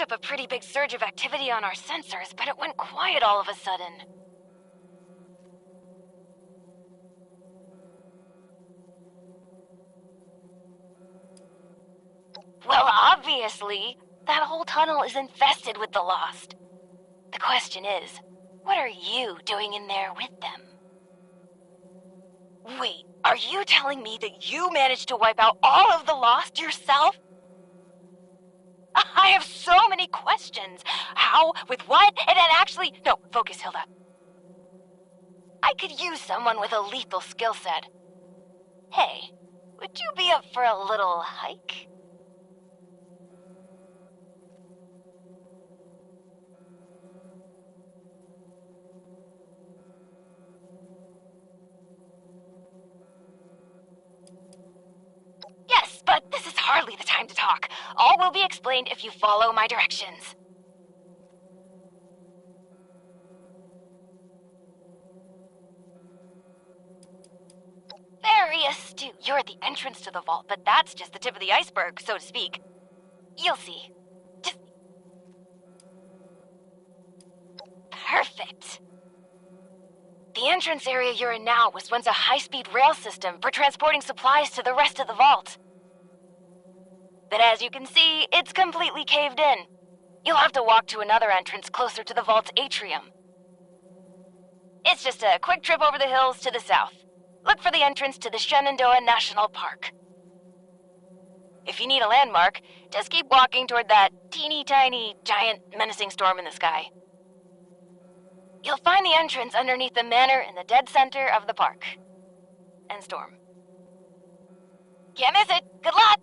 up a pretty big surge of activity on our sensors, but it went quiet all of a sudden. Well, obviously, that whole tunnel is infested with the Lost. The question is, what are you doing in there with them? Wait, are you telling me that you managed to wipe out all of the Lost yourself? I have so many questions. How? With what? And actually... No, focus, Hilda. I could use someone with a lethal skill set. Hey, would you be up for a little hike? Yes, but this is hardly the time to talk. All will be explained if you follow my directions. Very astute. You're at the entrance to the vault, but that's just the tip of the iceberg, so to speak. You'll see. Just... Perfect. The entrance area you're in now was once a high-speed rail system for transporting supplies to the rest of the vault. But as you can see, it's completely caved in. You'll have to walk to another entrance closer to the vault's atrium. It's just a quick trip over the hills to the south. Look for the entrance to the Shenandoah National Park. If you need a landmark, just keep walking toward that teeny-tiny, giant, menacing storm in the sky. You'll find the entrance underneath the manor in the dead center of the park. And storm. Can't miss it! Good luck!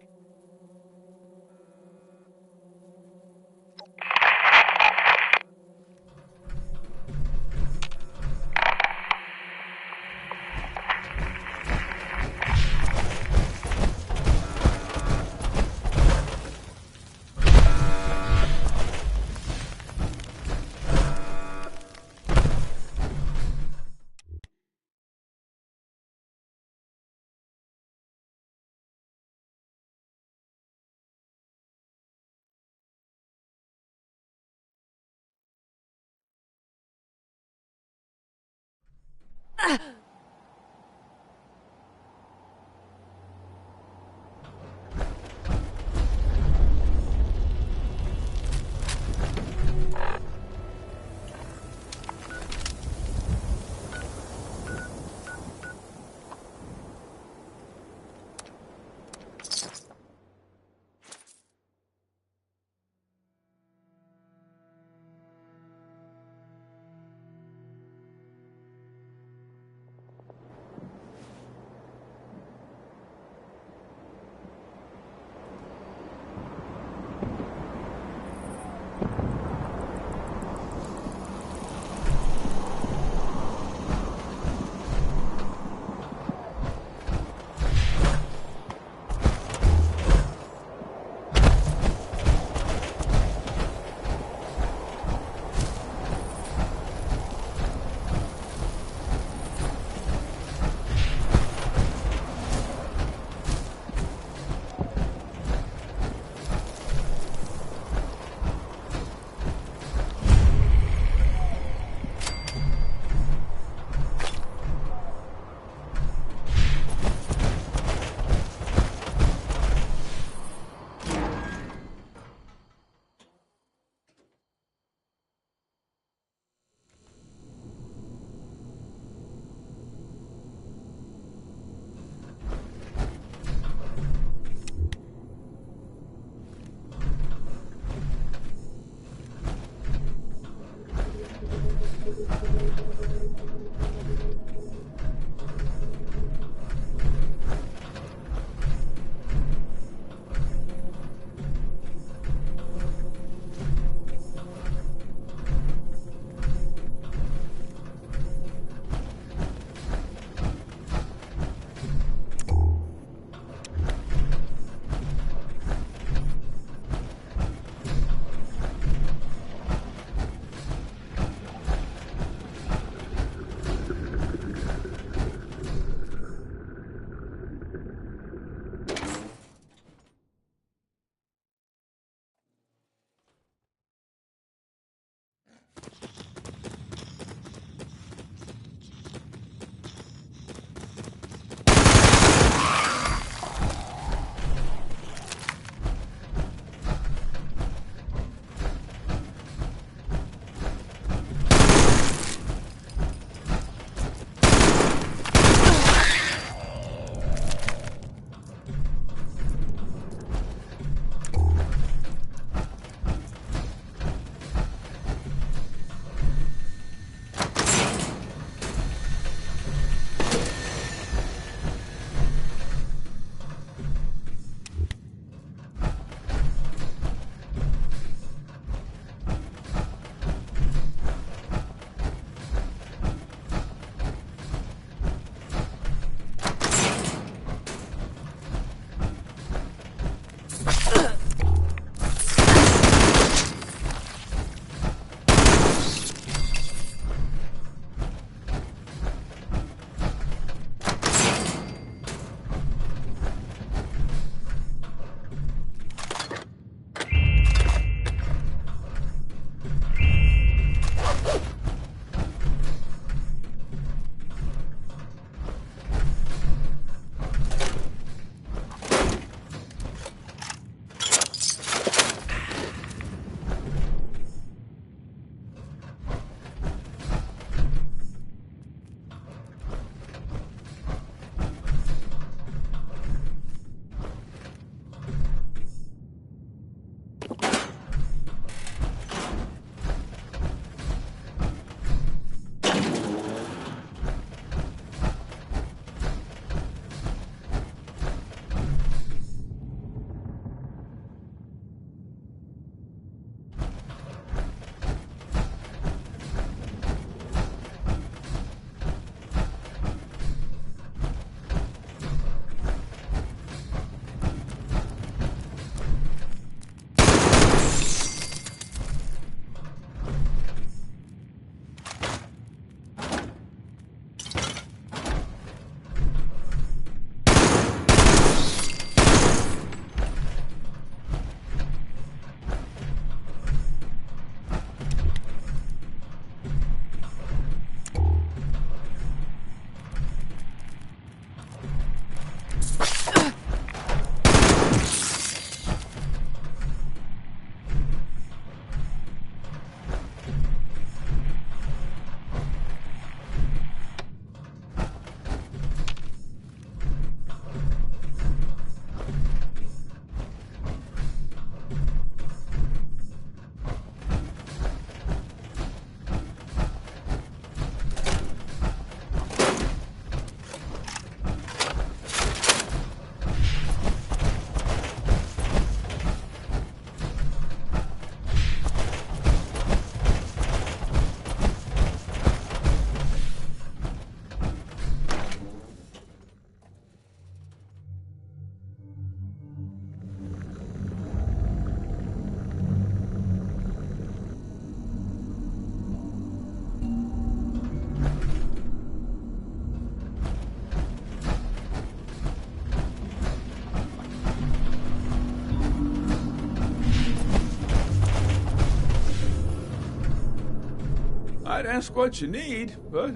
I'd ask what you need, but...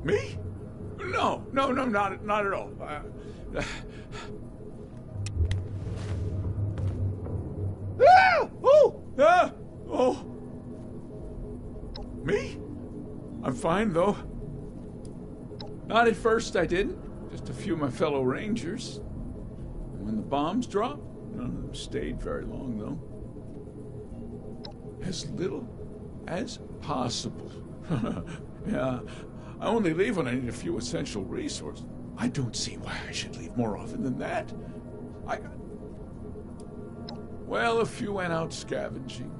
Me? No, not at all. Oh! Me? I'm fine, though. Not at first, I didn't. Just a few of my fellow Rangers. And when the bombs dropped, none of them stayed very long, though. As little as possible. Yeah, I only leave when I need a few essential resources. I don't see why I should leave more often than that. Well, a few went out scavenging.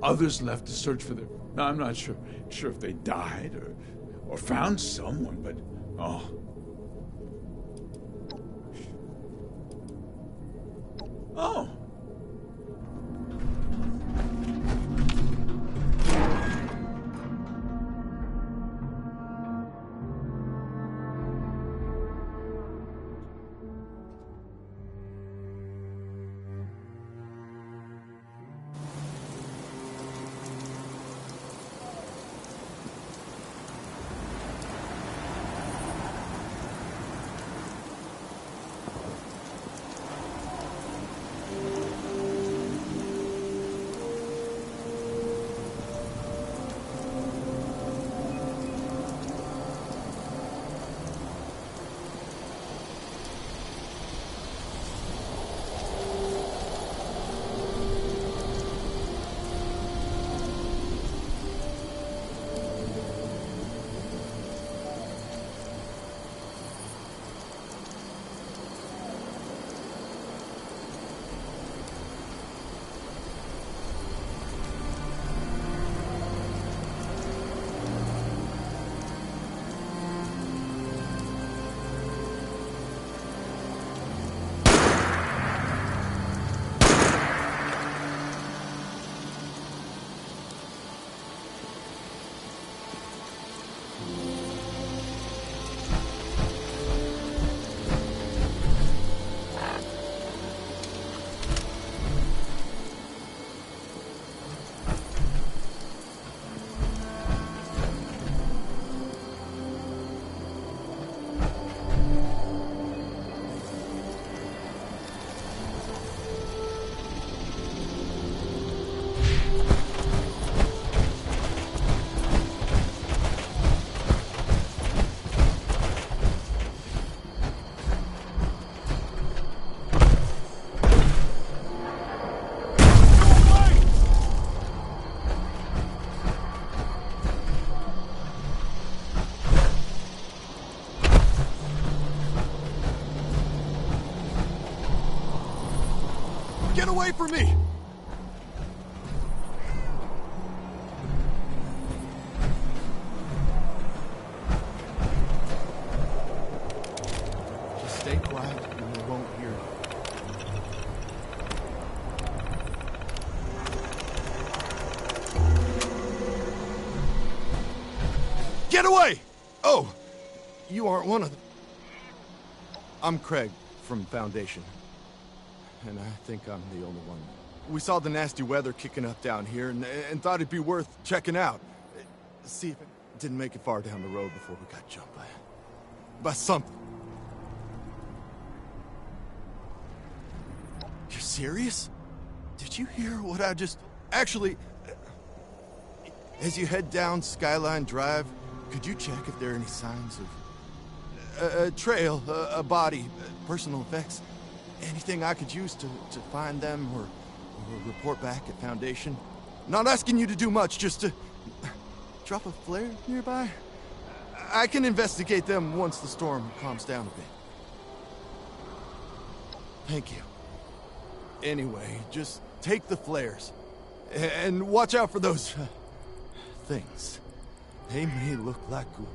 Others left to search for their... No, I'm not sure if they died or found someone, but... Oh. Oh. Get away from me! Just stay quiet and they won't hear you. Get away! Oh, you aren't one of them. I'm Craig from Foundation. And I think I'm the only one. We saw the nasty weather kicking up down here and thought it'd be worth checking out. See if it didn't make it far down the road before we got jumped by something. You're serious? Did you hear what I just... Actually, as you head down Skyline Drive, could you check if there are any signs of... a trail, a body, personal effects? Anything I could use to find them or report back at Foundation? Not asking you to do much, just to drop a flare nearby? I can investigate them once the storm calms down a bit. Thank you. Anyway, just take the flares. And watch out for those things. They may look like ghouls.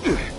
Ugh.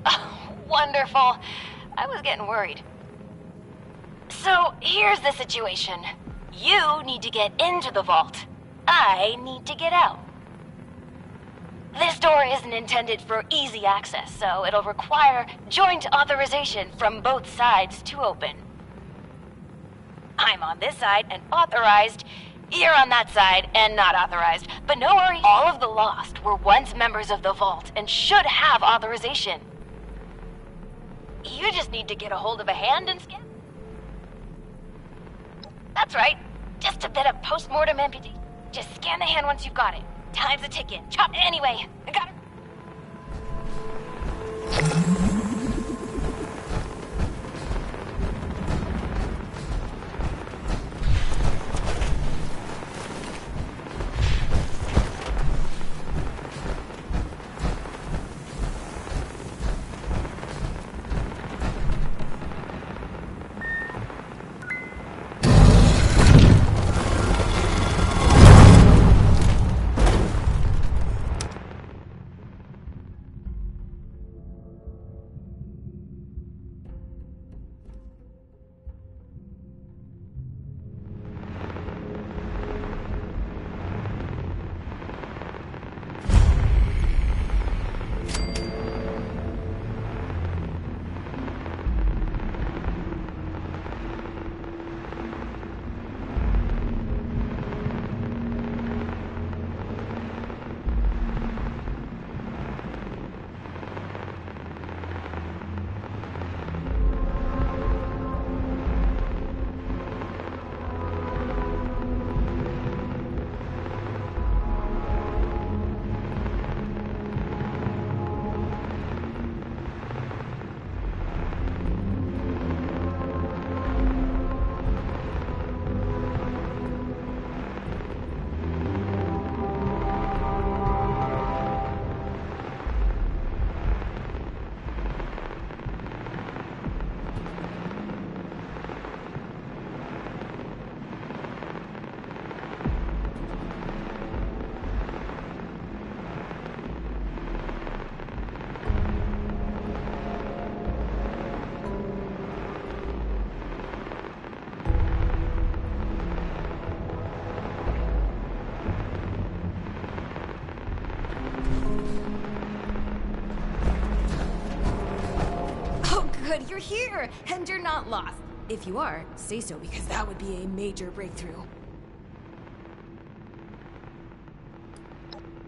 Oh, wonderful. I was getting worried. So, here's the situation. You need to get into the vault. I need to get out. This door isn't intended for easy access, so it'll require joint authorization from both sides to open. I'm on this side and authorized. You're on that side and not authorized. But no worry, all of the Lost were once members of the Vault and should have authorization. You just need to get a hold of a hand and scan. That's right. Just a bit of post-mortem amputation. Just scan the hand once you've got it. Time's a ticking. Chop anyway. I got it. Good, you're here, and you're not lost. If you are, say so, because that would be a major breakthrough.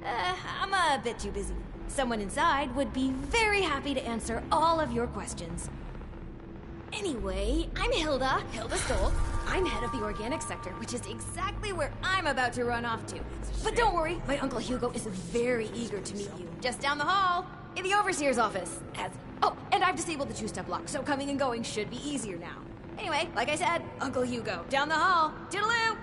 I'm a bit too busy. Someone inside would be very happy to answer all of your questions. Anyway, I'm Hilda Stoll. I'm head of the organic sector, which is exactly where I'm about to run off to. But don't worry, my Uncle Hugo is very eager to meet you. Just down the hall, in the Overseer's office. Oh, and I've disabled the two-step lock, so coming and going should be easier now. Anyway, like I said, Uncle Hugo, down the hall. Toodaloo!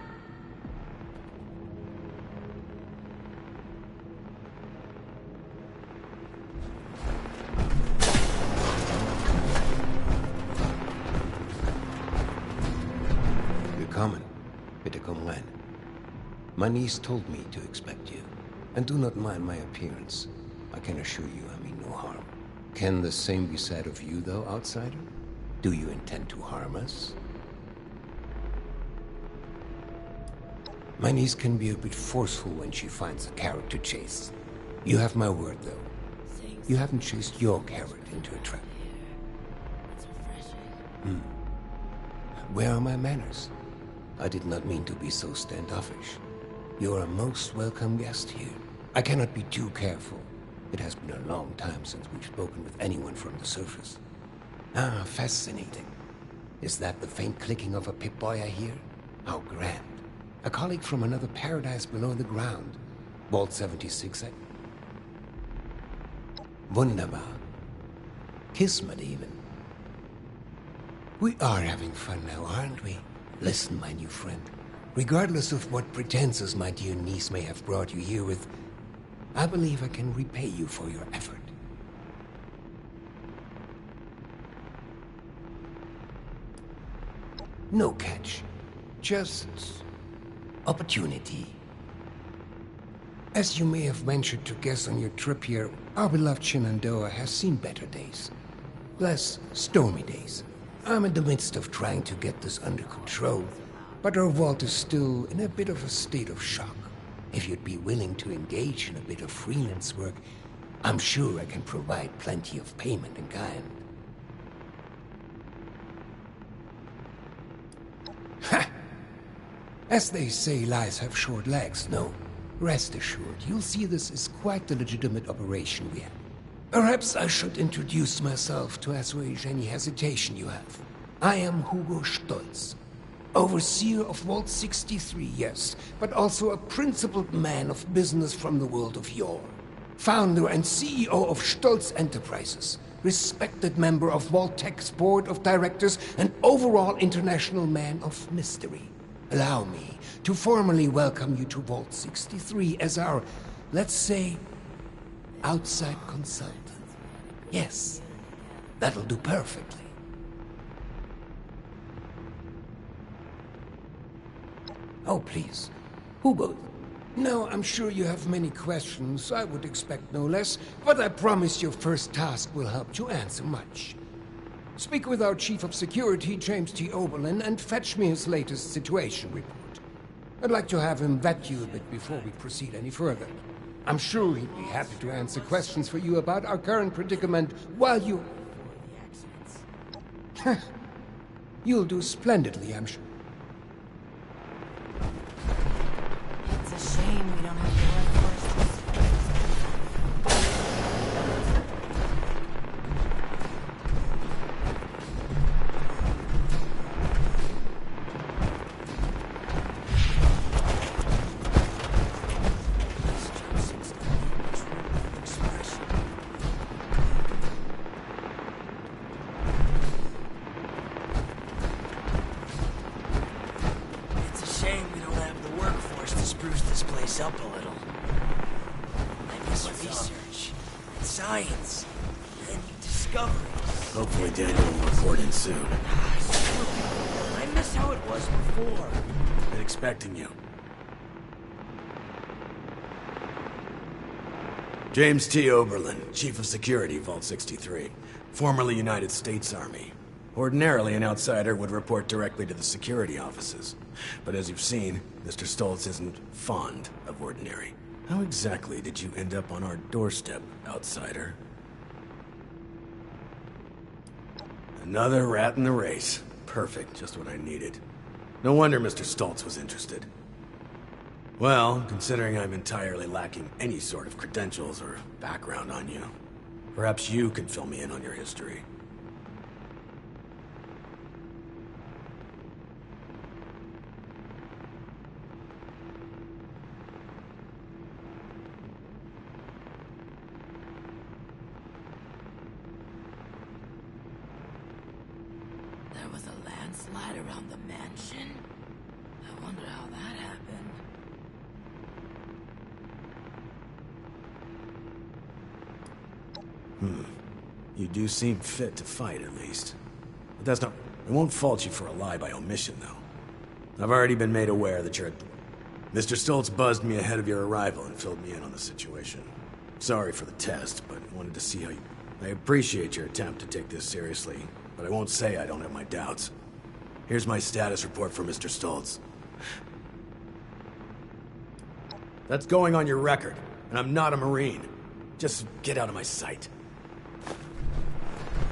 Willkommen. Bitte komm rein. My niece told me to expect you. And do not mind my appearance. I can assure you I mean no harm. Can the same be said of you, though, outsider? Do you intend to harm us? My niece can be a bit forceful when she finds a carrot to chase. You have my word, though. You haven't chased your carrot into a trap. Where are my manners? I did not mean to be so standoffish. You are a most welcome guest here. I cannot be too careful. It has been a long time since we've spoken with anyone from the surface. Ah, fascinating. Is that the faint clicking of a Pip-Boy I hear? How grand. A colleague from another paradise below the ground. Vault 76, Wunderbar. Kismet, even. We are having fun now, aren't we? Listen, my new friend. Regardless of what pretenses my dear niece may have brought you here with, I believe I can repay you for your effort. No catch. Just opportunity. As you may have ventured to guess on your trip here, our beloved Shenandoah has seen better days. Less stormy days. I'm in the midst of trying to get this under control, but our vault is still in a bit of a state of shock. If you'd be willing to engage in a bit of freelance work, I'm sure I can provide plenty of payment in kind. Ha! As they say, lies have short legs, no? Rest assured, you'll see this is quite the legitimate operation we have. Perhaps I should introduce myself to assuage any hesitation you have. I am Hugo Stolz, overseer of Vault 63, yes, but also a principled man of business from the world of yore. Founder and CEO of Stolz Enterprises, respected member of Vault-Tech's board of directors, and overall international man of mystery. Allow me to formally welcome you to Vault 63 as our, let's say, outside consultant. Yes, that'll do perfectly. Oh, please. Hugo. Now, I'm sure you have many questions. I would expect no less, but I promise your first task will help you answer much. Speak with our Chief of Security, James T. Oberlin, and fetch me his latest situation report. I'd like to have him vet you a bit before we proceed any further. I'm sure he'd be happy to answer questions for you about our current predicament while you... You'll do splendidly, I'm sure. It's a shame we don't have the workforce. Up a little. I miss research, and science, and discoveries. Hopefully Daniel will report in soon. I miss how it was before. Been expecting you. James T. Oberlin, Chief of Security, Vault 63. Formerly United States Army. Ordinarily, an outsider would report directly to the security offices. But as you've seen, Mr. Stolz isn't fond of ordinary. How exactly did you end up on our doorstep, outsider? Another rat in the race. Perfect, just what I needed. No wonder Mr. Stolz was interested. Well, considering I'm entirely lacking any sort of credentials or background on you, perhaps you can fill me in on your history. There was a landslide around the mansion? I wonder how that happened. You do seem fit to fight, at least. But that's not... I won't fault you for a lie by omission, though. I've already been made aware that you're... Mr. Stolz buzzed me ahead of your arrival and filled me in on the situation. Sorry for the test, but wanted to see how you... I appreciate your attempt to take this seriously, but I won't say I don't have my doubts. Here's my status report for Mr. Stolz. That's going on your record, and I'm not a Marine. Just get out of my sight.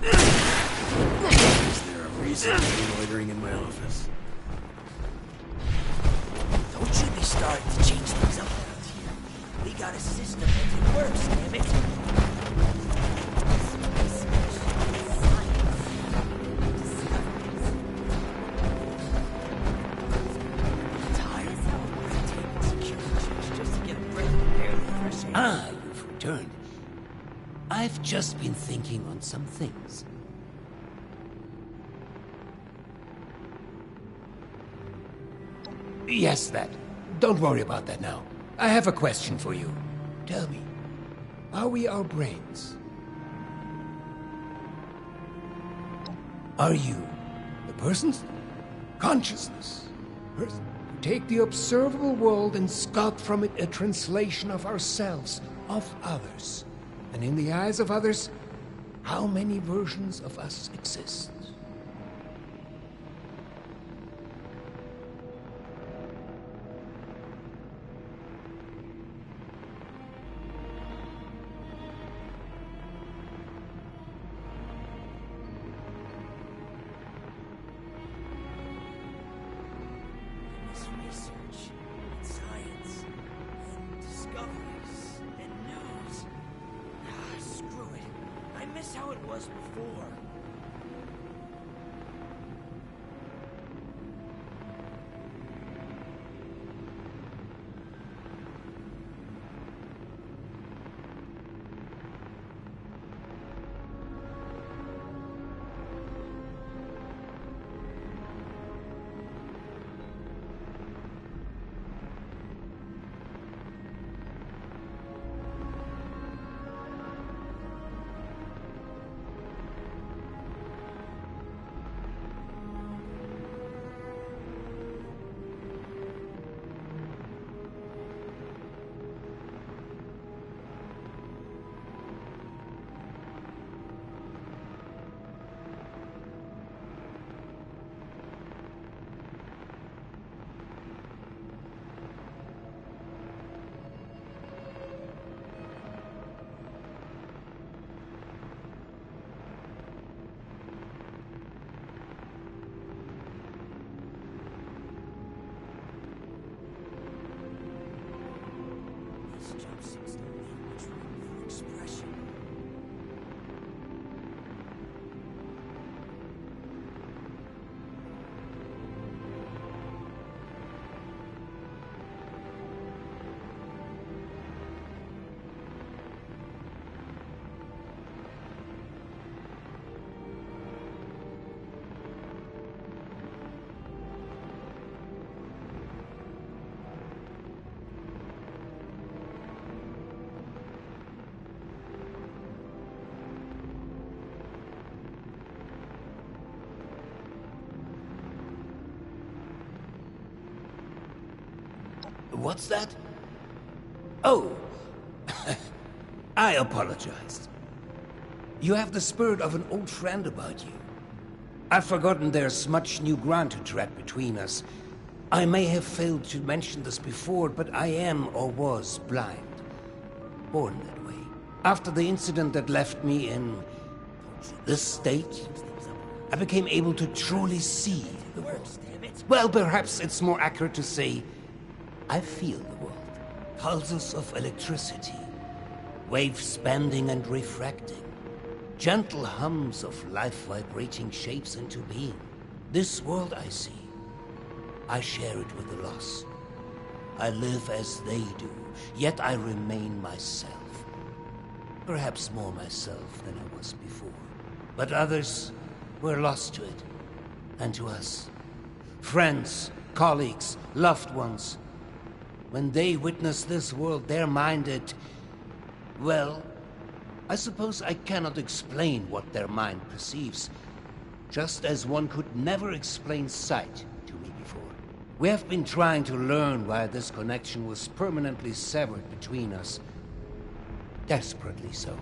Is there a reason for loitering in my office? Don't you be starting to change things up around here. We got a system that works, damn it. Ah, you've returned. I've just been thinking on some things. Yes, that. Don't worry about that now. I have a question for you. Tell me, are we our brains? Are you the person's consciousness? take the observable world and sculpt from it a translation of ourselves, of others. And in the eyes of others, how many versions of us exist? This research, and science, and discoveries, and news. Screw it. I miss how it was before. These jumpsuits don't leave much room for expression. What's that? Oh, I apologize. You have the spirit of an old friend about you. I've forgotten there's much new ground to tread between us. I may have failed to mention this before, but I am or was blind. Born that way. After the incident that left me in this state, I became able to truly see the world. Well, perhaps it's more accurate to say I feel the world. Pulses of electricity, waves bending and refracting, gentle hums of life vibrating shapes into being. This world I see, I share it with the lost. I live as they do, yet I remain myself. Perhaps more myself than I was before. But others were lost to it, and to us. Friends, colleagues, loved ones. When they witness this world, they're minded, well, I suppose I cannot explain what their mind perceives, just as one could never explain sight to me before. We have been trying to learn why this connection was permanently severed between us. Desperately so.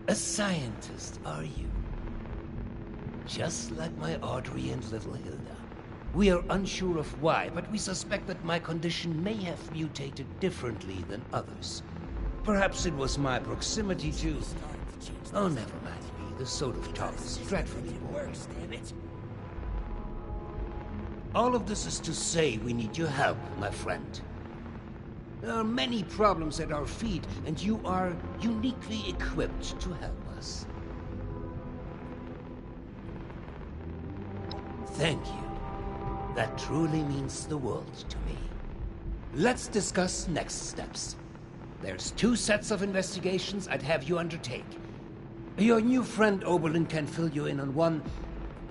A scientist, are you? Just like my Audrey and little Hilda. We are unsure of why, but we suspect that my condition may have mutated differently than others. Perhaps it was my proximity to... Oh, never mind me. This sort of talk is dreadfully boring. All of this is to say we need your help, my friend. There are many problems at our feet, and you are uniquely equipped to help us. Thank you. That truly means the world to me. Let's discuss next steps. There's 2 sets of investigations I'd have you undertake. Your new friend Oberlin can fill you in on one,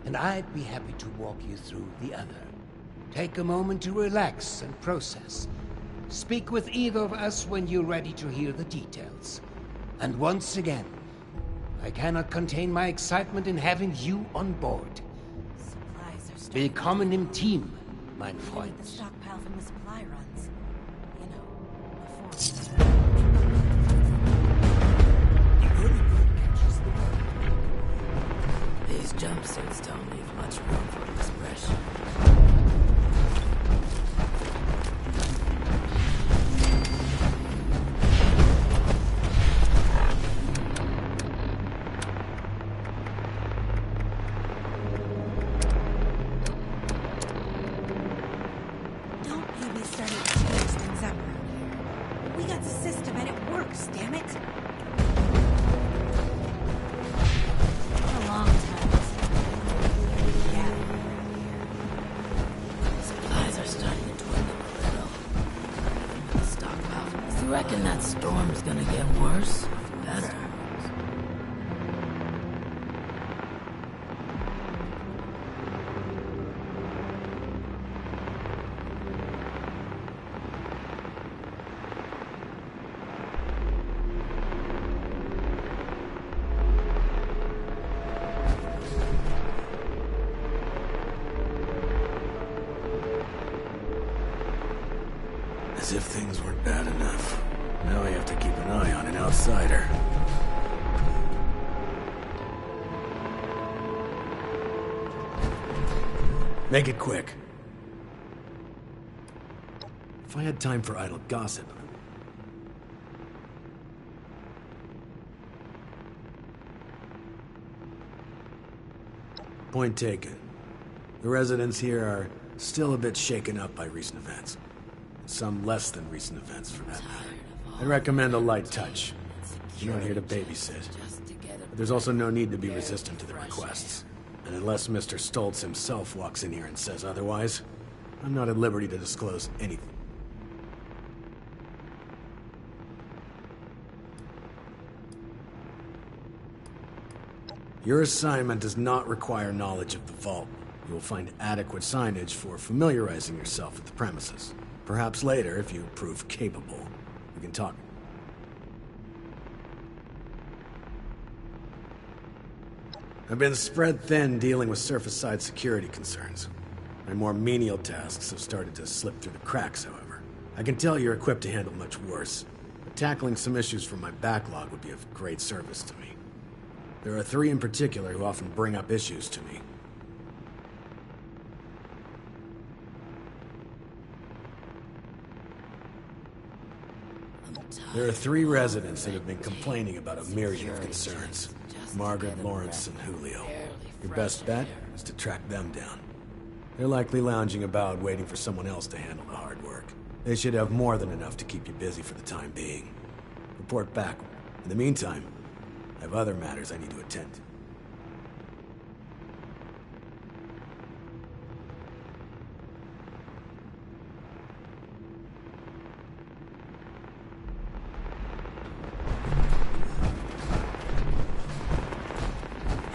and I'd be happy to walk you through the other. Take a moment to relax and process. Speak with either of us when you're ready to hear the details. And once again, I cannot contain my excitement in having you on board. Supplies are starting. Willkommen im Team, mein The Freund. stockpile from the supply runs. You know, before. These jumpsuits don't leave much room for expression. Don't you be starting to change things up around here. We got the system and it works, damn it. For a long time. Yeah, around here. Supplies are starting to dwindle a little. The stockpile. You reckon that storm's gonna get worse? Better. As if things weren't bad enough. Now I have to keep an eye on an outsider. Make it quick. If I had time for idle gossip... Point taken. The residents here are still a bit shaken up by recent events. Some less than recent events, for that matter. I'd recommend a light touch. You're not here to babysit. But there's also no need to be resistant to the requests. And unless Mr. Stoltz himself walks in here and says otherwise, I'm not at liberty to disclose anything. Your assignment does not require knowledge of the vault. You will find adequate signage for familiarizing yourself with the premises. Perhaps later, if you prove capable, we can talk. I've been spread thin dealing with surface-side security concerns. My more menial tasks have started to slip through the cracks, however. I can tell you're equipped to handle much worse, but tackling some issues from my backlog would be of great service to me. There are 3 in particular who often bring up issues to me. There are 3 residents that have been complaining about a myriad of concerns. Margaret, Lawrence, and Julio. Your best bet is to track them down. They're likely lounging about waiting for someone else to handle the hard work. They should have more than enough to keep you busy for the time being. Report back. In the meantime, I have other matters I need to attend to.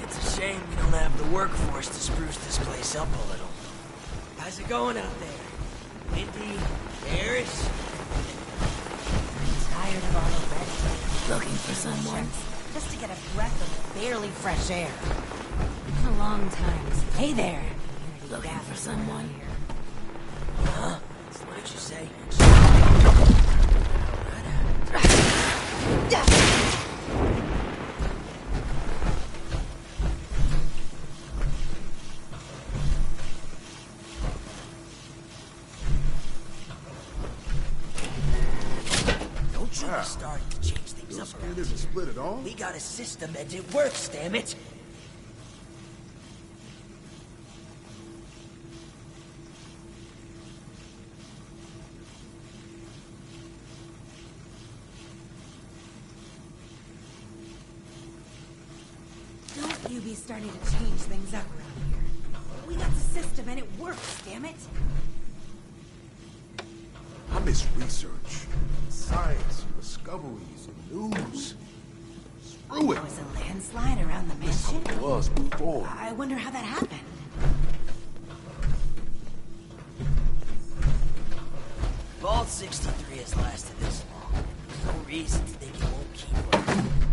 It's a shame we don't have the workforce to spruce this place up a little. How's it going out there? Windy? Bearish? Tired of all the red tape. Looking for someone? Just to get a breath of barely fresh air. Been a long time. Hey there. Looking for someone? Huh? What did you say? Don't you be starting to change things up around isn't split at all? We got a system and it works, damn it! Don't you be starting to change things up around here. We got the system and it works, damn it! I miss research, science, discoveries, and news. Screw it. There was a landslide around the mission? It was before. I wonder how that happened. Vault 63 has lasted this long. No reason to think it won't keep working.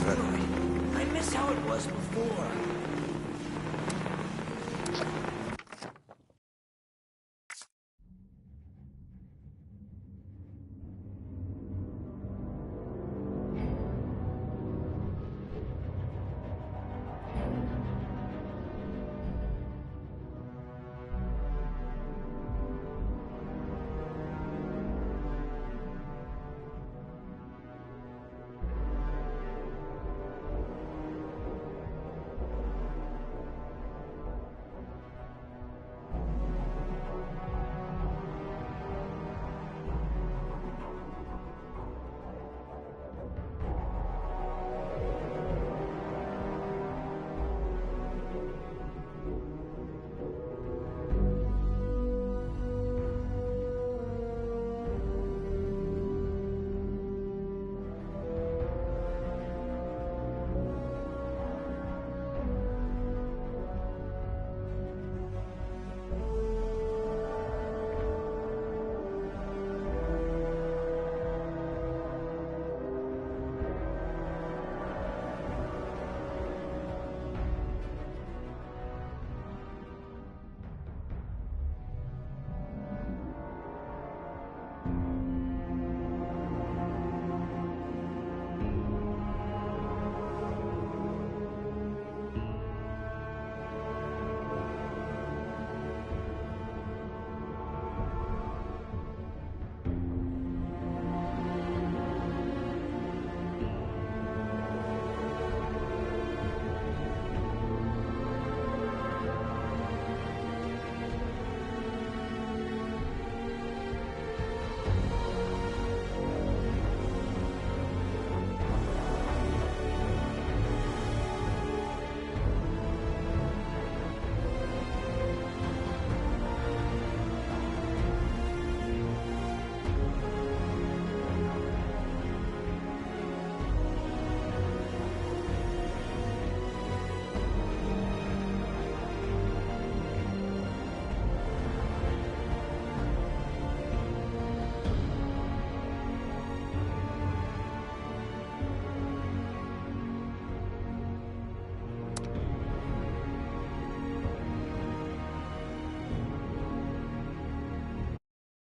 Aloy, I miss how it was before.